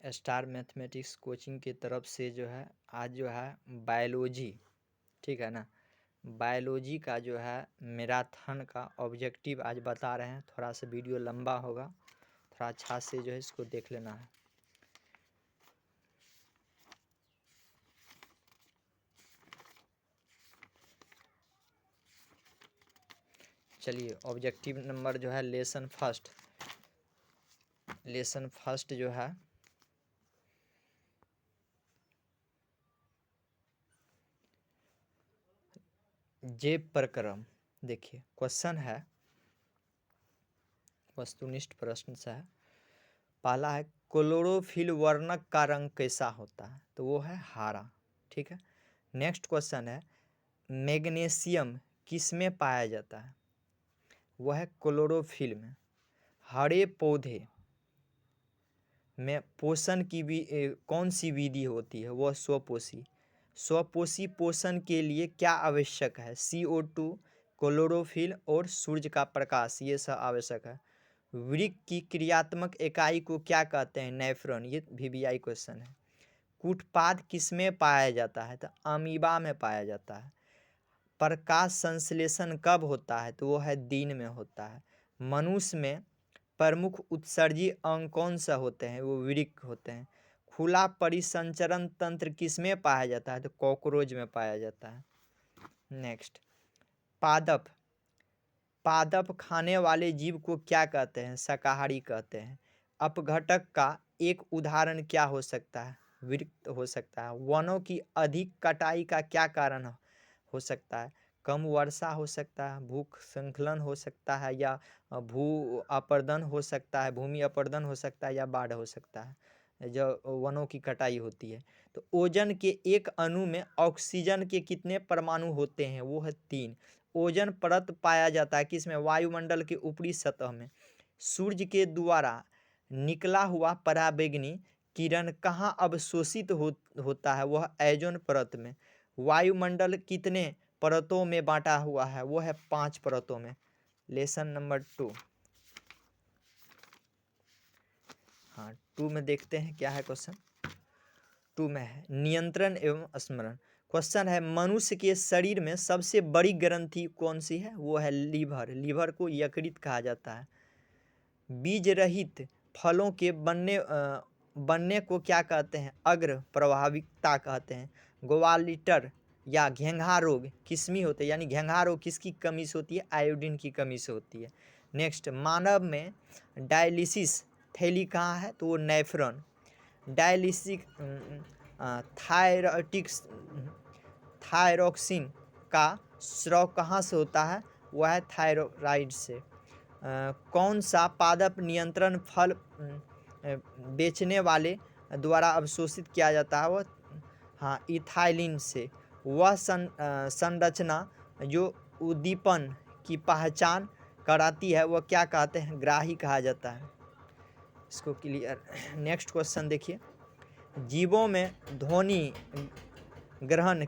Star mathematics coaching की तरफ से जो है आज जो है बायोलॉजी, ठीक है ना, बायोलॉजी का जो है मैराथन का ऑब्जेक्टिव आज बता रहे हैं। थोड़ा सा वीडियो लंबा होगा, थोड़ा अच्छा से जो है इसको देख लेना है। चलिए, ऑब्जेक्टिव नंबर जो है लेसन फर्स्ट जो है जे प्रक्रम। देखिए क्वेश्चन है, वस्तुनिष्ठ प्रश्न से है। पहला है क्लोरोफिल वर्णक का रंग कैसा होता है, तो वो है हरा, ठीक है। नेक्स्ट क्वेश्चन है मैग्नीशियम किस में पाया जाता है, वो है क्लोरोफिल में। हरे पौधे में पोषण की कौन सी विधि होती है, वह स्वपोषी पोषण के लिए क्या आवश्यक है, CO2, क्लोरोफिल और सूर्य का प्रकाश, ये सब आवश्यक है। वृक्क की क्रियात्मक इकाई को क्या कहते हैं, नेफ्रॉन, ये VBI क्वेश्चन है। कूटपाद किस में पाया जाता है, तो अमीबा में पाया जाता है। प्रकाश संश्लेषण कब होता है, तो वो है दिन में होता है। मनुष्य में प्रमुख उत्सर्जी अंग कौन सा होते हैं, वो वृक्क होते हैं। खुला परिसंचरण तंत्र किस में पाया जाता है, तो कॉकरोच में पाया जाता है। नेक्स्ट, पादप खाने वाले जीव को क्या कहते हैं, शाकाहारी कहते हैं। अपघटक का एक उदाहरण क्या हो सकता है, वृक्क हो सकता है। वनों की अधिक कटाई का क्या कारण हो सकता है, कम वर्षा हो सकता है, भूख संकलन हो सकता है, या भू अपरदन हो सकता है, भूमि अपरदन हो सकता है, या बाढ़ हो सकता है जो वनों की कटाई होती है। तो ओजन के एक अणु में ऑक्सीजन के कितने परमाणु होते हैं, वो है 3। ओजन परत पाया जाता है किसमें, वायुमंडल के ऊपरी सतह में। सूर्य के द्वारा निकला हुआ पराबैंगनी किरण कहाँ अवशोषित होता है, वह ओजोन परत में। वायुमंडल कितने परतों में बांटा हुआ है, वो है 5 परतों में। लेसन नंबर 2, हाँ 2 में देखते हैं क्या है क्वेश्चन। 2 में है नियंत्रण एवं स्मरण। क्वेश्चन है मनुष्य के शरीर में सबसे बड़ी ग्रंथि कौन सी है, वो है लीवर को यकृत कहा जाता है। बीज रहित फलों के बनने को क्या कहते हैं, अग्र प्रभाविकता कहते हैं। ग्वालिटर या घेंघा रोग किसमें होते हैं, यानी घेंघा रोग किसकी कमी से होती है, आयोडीन की कमी से होती है। नेक्स्ट, मानव में डायलिसिस थैली कहाँ है, तो वो नेफ्रॉन। डायलिसिस थायरॉक्सिन का स्राव कहाँ से होता है, वह है थायराइड से। कौन सा पादप नियंत्रण फल बेचने वाले द्वारा अवशोषित किया जाता है, वह हाँ इथाइलिन से। वह संरचना जो उद्दीपन की पहचान कराती है, वह क्या कहते हैं, ग्राही कहा जाता है। इसको क्लियर। नेक्स्ट क्वेश्चन देखिए, जीवों में ध्वनि ग्रहण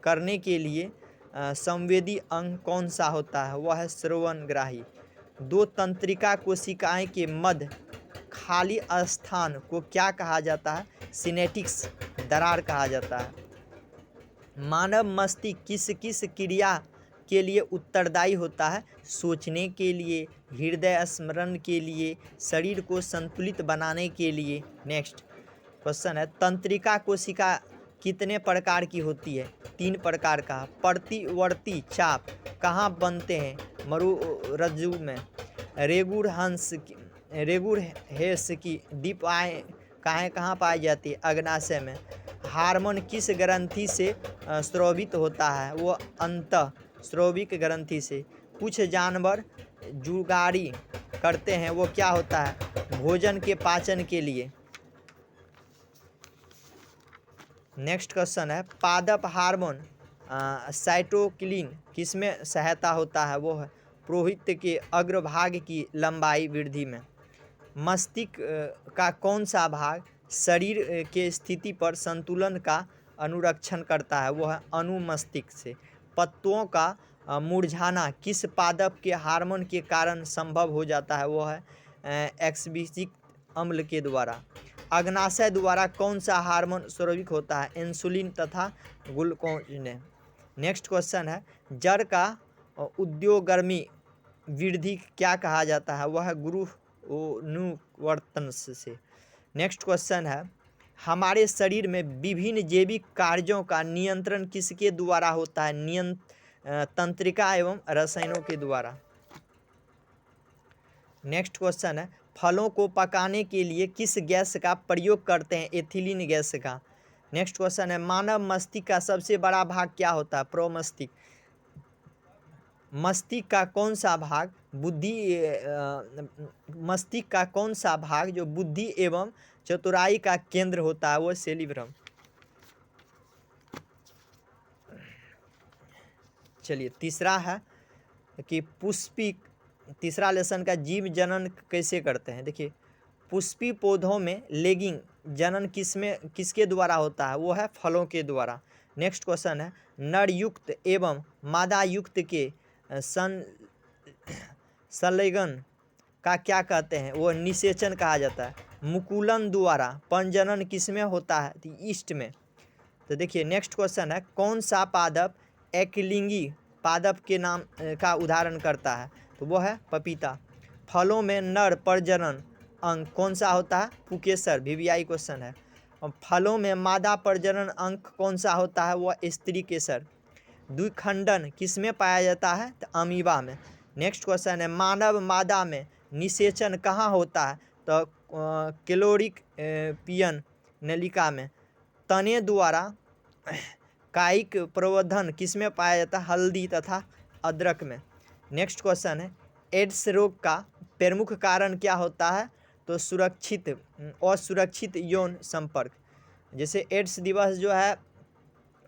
करने के लिए संवेदी अंग कौन सा होता है, वह है श्रवणग्राही। 2 तंत्रिका कोशिकाएं के मध्य खाली स्थान को क्या कहा जाता है, सिनेप्टिक्स दरार कहा जाता है। मानव मस्तिष्क किस किस क्रिया के लिए उत्तरदायी होता है, सोचने के लिए, हृदय स्मरण के लिए, शरीर को संतुलित बनाने के लिए। नेक्स्ट क्वेश्चन है तंत्रिका कोशिका कितने प्रकार की होती है, 3 प्रकार का। प्रतिवर्ती चाप कहाँ बनते हैं, मरुरज्जु में। रेगुरहेंस की डिप कहाँ पाई जाती है, अग्नाशय में। हार्मोन किस ग्रंथि से स्रावित होता है, वो अंतः स्राविक ग्रंथि से। कुछ जानवर जुगाड़ी करते हैं, वो क्या होता है, भोजन के पाचन के लिए। नेक्स्ट क्वेश्चन है पादप हार्मोन साइटोकिनिन किसमें सहायता होता है, वो है प्रोहित के अग्रभाग की लंबाई वृद्धि में। मस्तिष्क का कौन सा भाग शरीर के स्थिति पर संतुलन का अनुरक्षण करता है, वो है अनुमस्तिष्क से। पत्तों का मुरझाना किस पादप के हार्मोन के कारण संभव हो जाता है, वो है एक्सबिसिक अम्ल के द्वारा। अग्नाशय द्वारा कौन सा हार्मोन स्रावित होता है? इंसुलिन तथा ग्लूकोज। नेक्स्ट क्वेश्चन है, जड़ का उद्योगर्मी वृद्धि क्या कहा जाता है? वह गुरुत्वाकर्षण से। नेक्स्ट क्वेश्चन है, हमारे शरीर में विभिन्न जैविक कार्यों का नियंत्रण किसके द्वारा होता है? तंत्रिका एवं रसायनों के द्वारा। नेक्स्ट क्वेश्चन है, फलों को पकाने के लिए किस गैस का प्रयोग करते हैं? एथिलीन गैस का। नेक्स्ट क्वेश्चन है, मानव मस्तिष्क का सबसे बड़ा भाग क्या होता है? प्रोमस्तिष्क। मस्तिष्क का कौन सा भाग मस्तिष्क का कौन सा भाग जो बुद्धि एवं चतुराई का केंद्र होता है? वो सेरिब्रम। चलिए तीसरा है कि तीसरा लेसन का जीव जनन कैसे करते हैं? देखिए, पुष्पी पौधों में लेगिंग जनन किसके द्वारा होता है? वो है फलों के द्वारा। नेक्स्ट क्वेश्चन है, नर युक्त एवं मादा युक्त के संलयन का क्या कहते हैं? वो निषेचन कहा जाता है। मुकुलन द्वारा पंजनन किसमें होता है? तो ईस्ट में। तो देखिए नेक्स्ट क्वेश्चन है, कौन सा पादप एकलिंगी पादप के नाम का उदाहरण करता है? तो वो है पपीता। फलों में नर प्रजनन अंग कौन सा होता है? पुकेसर। वीवीआई क्वेश्चन है। और फलों में मादा प्रजनन अंग कौन सा होता है? वह स्त्री केसर। द्विखंडन किसमें पाया जाता है? तो अमीबा में। नेक्स्ट क्वेश्चन है, मानव मादा में निषेचन कहाँ होता है? तो कैलोरिक पियन नलिका में। तने द्वारा कायिक प्रवर्धन किसमें पाया जाता है? हल्दी तथा अदरक में। नेक्स्ट क्वेश्चन है, एड्स रोग का प्रमुख कारण क्या होता है? तो असुरक्षित यौन संपर्क। जैसे एड्स दिवस जो है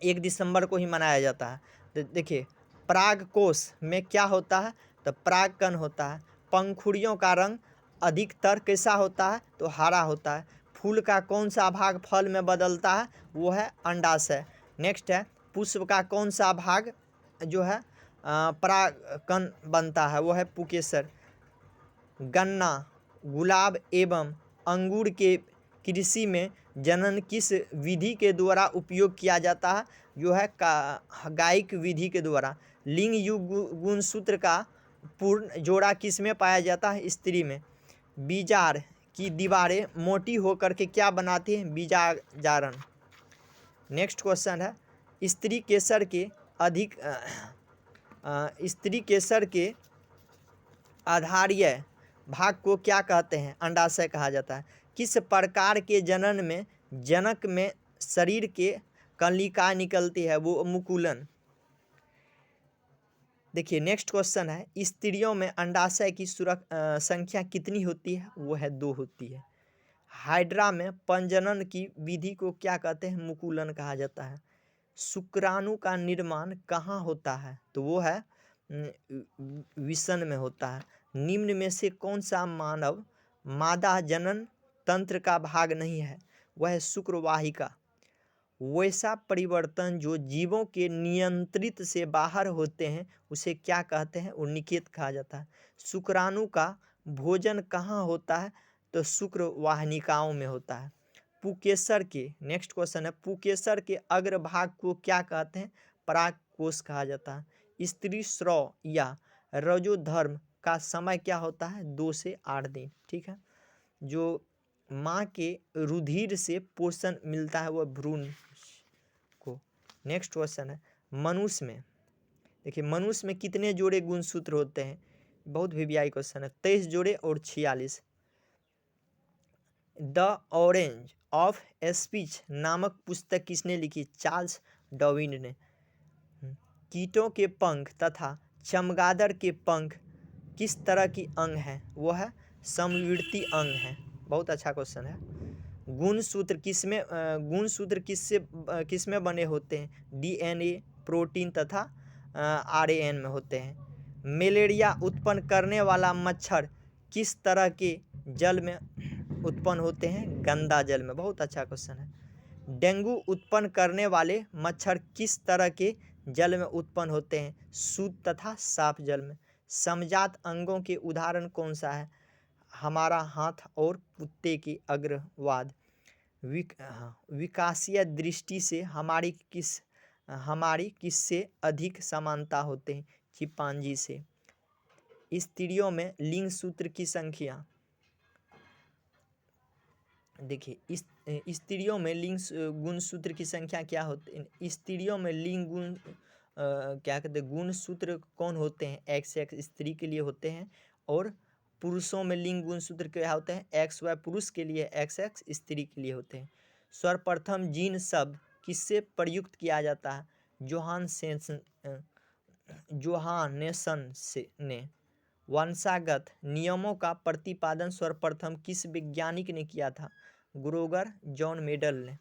1 दिसंबर को ही मनाया जाता है। तो देखिए, परागकोश में क्या होता है? तो परागकण होता है। पंखुड़ियों का रंग अधिकतर कैसा होता है? तो हरा होता है। फूल का कौन सा भाग फल में बदलता है? वो है अंडाशय। नेक्स्ट है, पुष्प का कौन सा भाग जो है परागकण बनता है? वो है पुकेसर। गन्ना, गुलाब एवं अंगूर के कृषि में जनन किस विधि के द्वारा उपयोग किया जाता है? जो है गायिक विधि के द्वारा। लिंग युग गुणसूत्र का पूर्ण जोड़ा किस में पाया जाता है? स्त्री में। बीजार की दीवारें मोटी होकर के क्या बनाती हैं? बीजाजारण। नेक्स्ट क्वेश्चन है, स्त्री केसर के आधारीय भाग को क्या कहते हैं? अंडाशय कहा जाता है। किस प्रकार के जनन में जनक में शरीर के कलिका निकलती है? वो मुकुलन। देखिए नेक्स्ट क्वेश्चन है, स्त्रियों में अंडाशय की संख्या कितनी होती है? वो है 2 होती है। हाइड्रा में पंजनन की विधि को क्या कहते हैं? मुकुलन कहा जाता है। शुक्राणु का निर्माण कहाँ होता है? तो वो है विषण में होता है। निम्न में से कौन सा मानव मादा जनन तंत्र का भाग नहीं है? वह है शुक्रवाहिका। वैसा परिवर्तन जो जीवों के नियंत्रित से बाहर होते हैं उसे क्या कहते हैं? वो निषेध कहा जाता है। शुक्राणु का भोजन कहाँ होता है? तो शुक्रवाहिकाओं में होता है। पुकेसर के नेक्स्ट क्वेश्चन है, पुकेसर के अग्रभाग को क्या कहते हैं? परागकोश कहा जाता है। स्त्री स्राव या रजोधर्म का समय क्या होता है? 2 से 8 दिन। ठीक है। जो माँ के रुधिर से पोषण मिलता है वह भ्रूण को। नेक्स्ट क्वेश्चन है, मनुष्य में देखिए मनुष्य में कितने जोड़े गुणसूत्र होते हैं? बहुत वीवीआई क्वेश्चन है। 23 जोड़े और 46। द ऑरेंज ऑफ स्पीच नामक पुस्तक किसने लिखी? चार्ल्स डार्विन ने। कीटों के पंख तथा चमगादड़ के पंख किस तरह की अंग है? वो है समवर्ती अंग है। बहुत अच्छा क्वेश्चन है। गुणसूत्र किसमें बने होते हैं? डीएनए, प्रोटीन तथा आरएन में होते हैं। मलेरिया उत्पन्न करने वाला मच्छर किस तरह के जल में उत्पन्न होते हैं? गंदा जल में। बहुत अच्छा क्वेश्चन है। डेंगू उत्पन्न करने वाले मच्छर किस तरह के जल में उत्पन्न होते हैं? शुद्ध तथा साफ जल में। समजात अंगों के उदाहरण कौन सा है? हमारा हाथ और कुत्ते की अग्रवाद। विकासीय दृष्टि से हमारी किससे अधिक समानता होते हैं? चिंपांजी से। स्त्रियों में लिंग सूत्र की संख्या, देखिए इस स्त्रियों में लिंग गुणसूत्र की संख्या क्या होती है? स्त्रियों में लिंग गुण क्या कहते हैं, गुण सूत्र कौन होते हैं? एक्स एक्स स्त्री के लिए होते हैं, और पुरुषों में लिंग गुण सूत्र क्या होते हैं? एक्स वाई पुरुष के लिए, एक्स एक्स स्त्री के लिए होते हैं। सर्वप्रथम जीन शब्द किससे प्रयुक्त किया जाता है? जोहानेसन ने। वंशागत नियमों का प्रतिपादन सर्वप्रथम किस वैज्ञानिक ने किया था? ग्रोगर जॉन मेडल ने।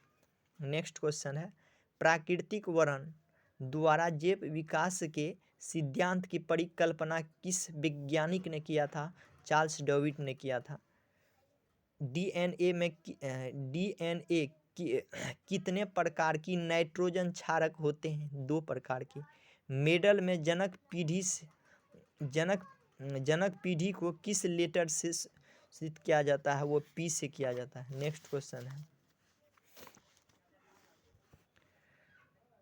नेक्स्ट क्वेश्चन है, प्राकृतिक वर्ण द्वारा जैव विकास के सिद्धांत की परिकल्पना किस वैज्ञानिक ने किया था? चार्ल्स डार्विन ने किया था। डीएनए कितने प्रकार की नाइट्रोजन क्षारक होते हैं? 2 प्रकार के। मेडल में जनक पीढ़ी को किस लेटर से सूचित किया जाता है? वो पी से किया जाता है। नेक्स्ट क्वेश्चन है,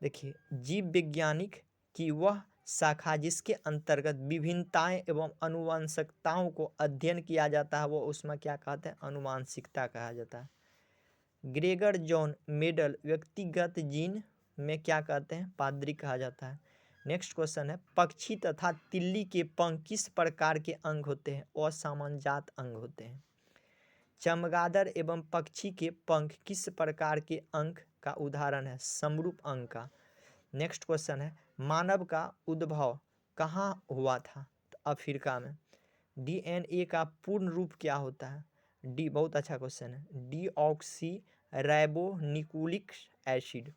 देखिए जीव वैज्ञानिक की वह शाखा जिसके अंतर्गत विभिन्नताएं एवं अनुवांशिकताओं को अध्ययन किया जाता है, वो उसमें क्या कहते हैं? अनुवांशिकता कहा जाता है। ग्रेगर जॉन मेडल व्यक्तिगत जीन में क्या कहते हैं? पादरी कहा जाता है। नेक्स्ट क्वेश्चन है, पक्षी तथा तिल्ली के पंख किस प्रकार के अंग होते हैं? असामंजात अंग होते हैं। चमगादड़ एवं पक्षी के पंख किस प्रकार के अंग का उदाहरण है? समरूप अंग का। नेक्स्ट क्वेश्चन है, मानव का उद्भव कहाँ हुआ था? तो अफ्रीका में। डीएनए का पूर्ण रूप क्या होता है? डी, बहुत अच्छा क्वेश्चन है, डीऑक्सी राइबोन्यूक्लिक एसिड।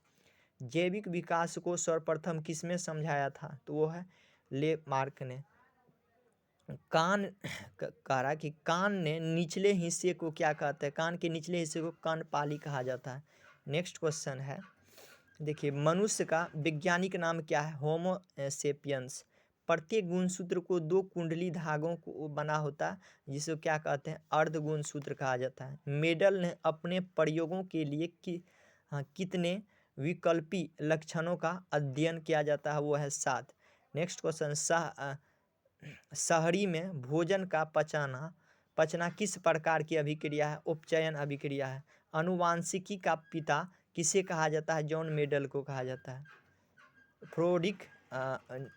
जैविक विकास को सर्वप्रथम किसमें समझाया था? तो वो है ले मार्क ने। कान कह रहा कि कान ने निचले हिस्से को क्या कहते हैं? कान के निचले हिस्से को कर्णपाली कहा जाता है। नेक्स्ट क्वेश्चन है, देखिए मनुष्य का वैज्ञानिक नाम क्या है? होमो सेपियंस। प्रत्येक गुणसूत्र को 2 कुंडली धागों को बना होता है, जिसे क्या कहते हैं? अर्ध गुणसूत्र कहा जाता है। मेडल ने अपने प्रयोगों के लिए कितने विकल्पी लक्षणों का अध्ययन किया जाता है? वो है 7। नेक्स्ट क्वेश्चन, शहरी में भोजन का पचना किस प्रकार की अभिक्रिया है? उपचयन अभिक्रिया है। अनुवांशिकी का पिता किसे कहा जाता है? जॉन मेडल को कहा जाता है। फ्लोरिक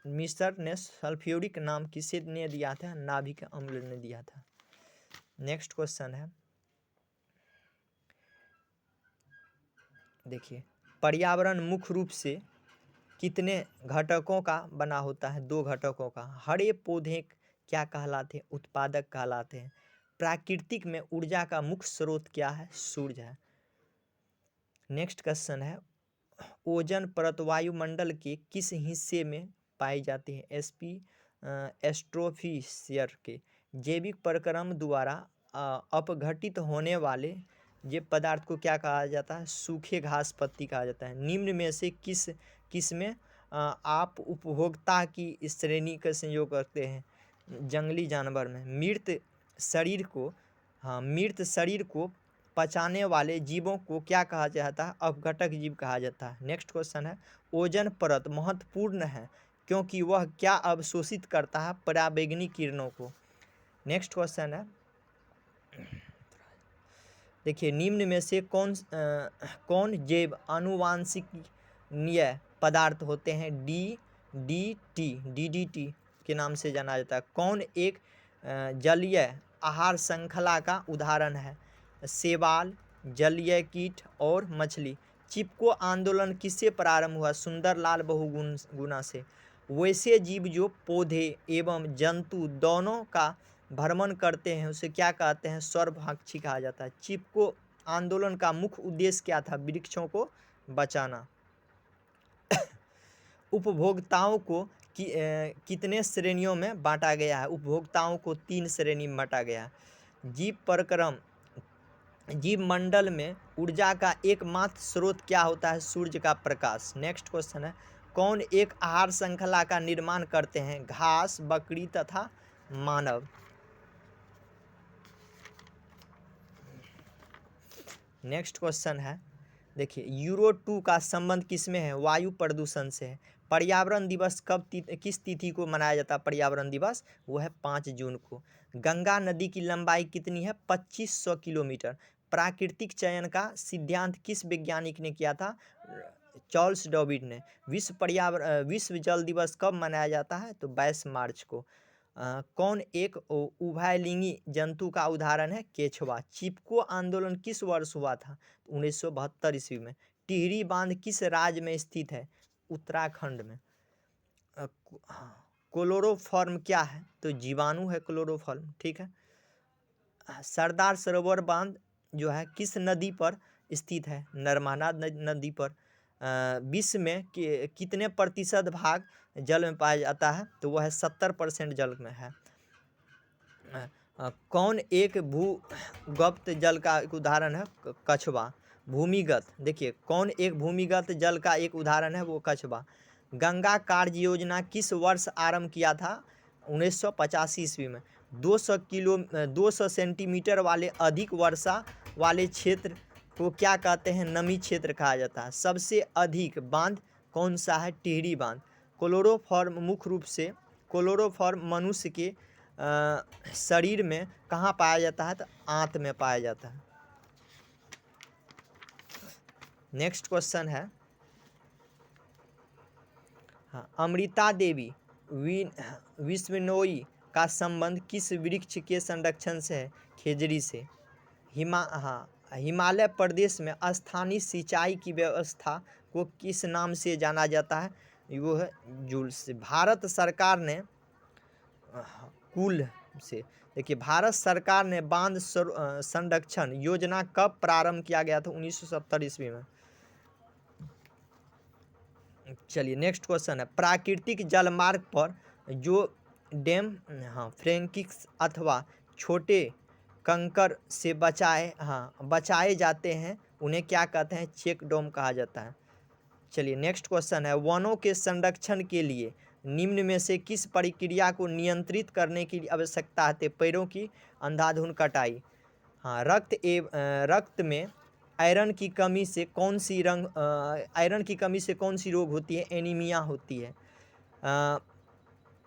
मिस्र ने सल्फ्यूरिक नाम किसे ने दिया था? नाभिक अम्ल ने दिया था। नेक्स्ट क्वेश्चन है, देखिए पर्यावरण मुख्य रूप से कितने घटकों का बना होता है? 2 घटकों का। हरे पौधे क्या कहलाते हैं? उत्पादक कहलाते हैं। प्राकृतिक में ऊर्जा का मुख्य स्रोत क्या है? सूर्य है। नेक्स्ट क्वेश्चन है, ओजोन परत वायुमंडल के किस हिस्से में पाई जाती है? एस्ट्रोफियर के। जैविक प्रक्रम द्वारा अपघटित होने वाले जैव पदार्थ को क्या कहा जाता है? सूखे घास पत्ती कहा जाता है। निम्न में से किस में आप उपभोक्ता की श्रेणी का संयोग करते हैं? जंगली जानवर में। मृत शरीर को पचाने वाले जीवों को क्या कहा जाता है? अपघटक जीव कहा जाता है। नेक्स्ट क्वेश्चन है, ओजोन परत महत्वपूर्ण है क्योंकि वह क्या अवशोषित करता है? पराबैंगनी किरणों को। नेक्स्ट क्वेश्चन है, देखिए निम्न में से कौन जैव आनुवंशिकीय पदार्थ होते हैं? डीडीटी के नाम से जाना जाता है। कौन एक जलीय आहार श्रृंखला का उदाहरण है? शैवाल, जलीय कीट और मछली। चिपको आंदोलन किससे प्रारंभ हुआ? सुंदरलाल बहुगुणा से। वैसे जीव जो पौधे एवं जंतु दोनों का भ्रमण करते हैं उसे क्या कहते हैं? सर्वभक्षी कहा जाता है। चिपको आंदोलन का मुख्य उद्देश्य क्या था? वृक्षों को बचाना। उपभोक्ताओं को कितने श्रेणियों में बांटा गया है? उपभोक्ताओं को 3 श्रेणी में बांटा गया है। जीव मंडल में ऊर्जा का एकमात्र स्रोत क्या होता है? सूर्य का प्रकाश। नेक्स्ट क्वेश्चन है, कौन एक आहार श्रृंखला का निर्माण करते हैं? घास, बकरी तथा मानव। नेक्स्ट क्वेश्चन है, देखिए यूरो 2 का संबंध किसमें है? वायु प्रदूषण से है। पर्यावरण दिवस किस तिथि को मनाया जाता है? पर्यावरण दिवस वो है 5 जून को। गंगा नदी की लंबाई कितनी है? 2500 किलोमीटर। प्राकृतिक चयन का सिद्धांत किस वैज्ञानिक ने किया था? चार्ल्स डार्विन ने। विश्व जल दिवस कब मनाया जाता है? तो 22 मार्च को। कौन एक उभयलिंगी जंतु का उदाहरण है? केचुआ। चिपको आंदोलन किस वर्ष हुआ था? 1972 ईस्वी में। टिहरी बांध किस राज्य में स्थित है? उत्तराखंड में। क्लोरोफॉर्म क्या है? तो जीवाणु है क्लोरोफॉर्म, ठीक है। सरदार सरोवर बांध जो है किस नदी पर स्थित है? नर्मदा नदी पर। विश्व में कितने प्रतिशत भाग जल में पाया जाता है? तो वह है 70% जल में है। कौन एक भूगर्भ जल का एक उदाहरण है? कछुआ। भूमिगत, देखिए कौन एक भूमिगत जल का एक उदाहरण है? वो कछुआ। गंगा कार्य योजना किस वर्ष आरंभ किया था? 1985 ईस्वी में। 200 सेंटीमीटर वाले अधिक वर्षा वाले क्षेत्र को क्या कहते हैं? नमी क्षेत्र कहा जाता है। सबसे अधिक बांध कौन सा है? टिहरी बांध। क्लोरोफॉर्म मुख्य रूप से क्लोरोफॉर्म मनुष्य के शरीर में कहाँ पाया जाता है? तो आंत में पाया जाता है। नेक्स्ट क्वेश्चन है, हाँ, अमृता देवी विश्नोई का संबंध किस वृक्ष के संरक्षण से है? खेजड़ी से। हिमालय प्रदेश में स्थानीय सिंचाई की व्यवस्था को किस नाम से जाना जाता है? वो है जूल्स। भारत सरकार ने कुल से, देखिए भारत सरकार ने बांध संरक्षण योजना कब प्रारंभ किया गया था? 1970 ईस्वी में। चलिए नेक्स्ट क्वेश्चन है, प्राकृतिक जलमार्ग पर जो डैम फ्रैंकिक्स अथवा छोटे कंकर से बचाए जाते हैं उन्हें क्या कहते हैं? चेक डैम कहा जाता है। चलिए नेक्स्ट क्वेश्चन है, वनों के संरक्षण के लिए निम्न में से किस प्रक्रिया को नियंत्रित करने की आवश्यकता है? पेड़ों की अंधाधुंध कटाई। रक्त में आयरन की कमी से कौन सी रोग होती है? एनीमिया होती है।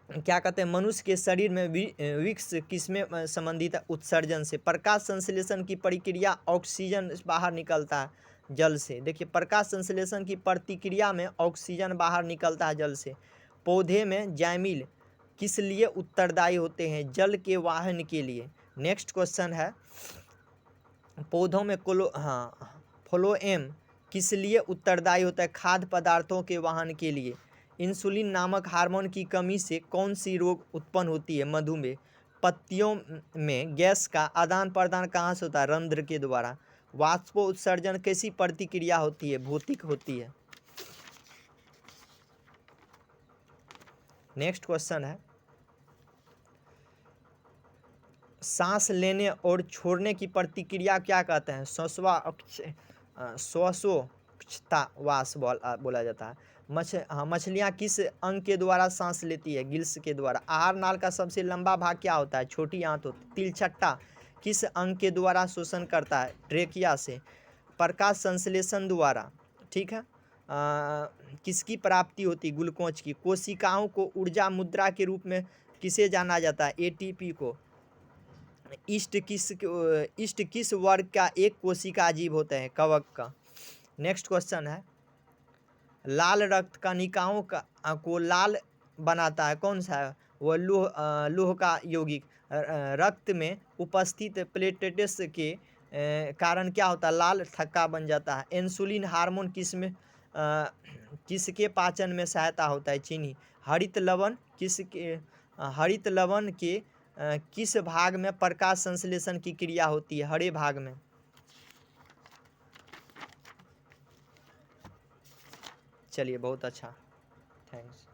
क्या कहते हैं? मनुष्य के शरीर में विक्स किसमें संबंधित है? उत्सर्जन से। प्रकाश संश्लेषण की प्रक्रिया ऑक्सीजन बाहर निकलता है जल से। देखिए प्रकाश संश्लेषण की प्रक्रिया में ऑक्सीजन बाहर निकलता है जल से। पौधे में जाइमिल किस लिए उत्तरदायी होते हैं? जल के वाहन के लिए। नेक्स्ट क्वेश्चन है, पौधों में फ्लोएम किस लिए उत्तरदायी होता है? खाद्य पदार्थों के वाहन के लिए। इंसुलिन नामक हार्मोन की कमी से कौन सी रोग उत्पन्न होती है? मधुमेह। पत्तियों में गैस का आदान प्रदान कहाँ से होता है? रंध्र के द्वारा। वाष्पोत्सर्जन कैसी प्रतिक्रिया होती है? भौतिक होती है। नेक्स्ट क्वेश्चन है, सांस लेने और छोड़ने की प्रतिक्रिया क्या कहते हैं? श्वासोच्छ्वास बोला जाता है। मछलियाँ किस अंग के द्वारा सांस लेती है? गिल्स के द्वारा। आहार नाल का सबसे लंबा भाग क्या होता है? छोटी आंत होती है। तिलछट्टा किस अंग के द्वारा शोषण करता है? ट्रेकिया से। प्रकाश संश्लेषण द्वारा, ठीक है, किसकी प्राप्ति होती? ग्लूकोज की। कोशिकाओं को ऊर्जा मुद्रा के रूप में किसे जाना जाता है? एटीपी को। ईस्ट किस वर्ग का एक कोशिका जीव होता है? कवक का। नेक्स्ट क्वेश्चन है, लाल रक्त कणिकाओं को लाल बनाता है कौन सा है? वो लौह का यौगिक। रक्त में उपस्थित प्लेटलेट्स के कारण क्या होता है? लाल थक्का बन जाता है। इंसुलिन हार्मोन किसके पाचन में सहायता होता है? चीनी। हरित लवण के किस भाग में प्रकाश संश्लेषण की क्रिया होती है? हरे भाग में। चलिए बहुत अच्छा, थैंक्स।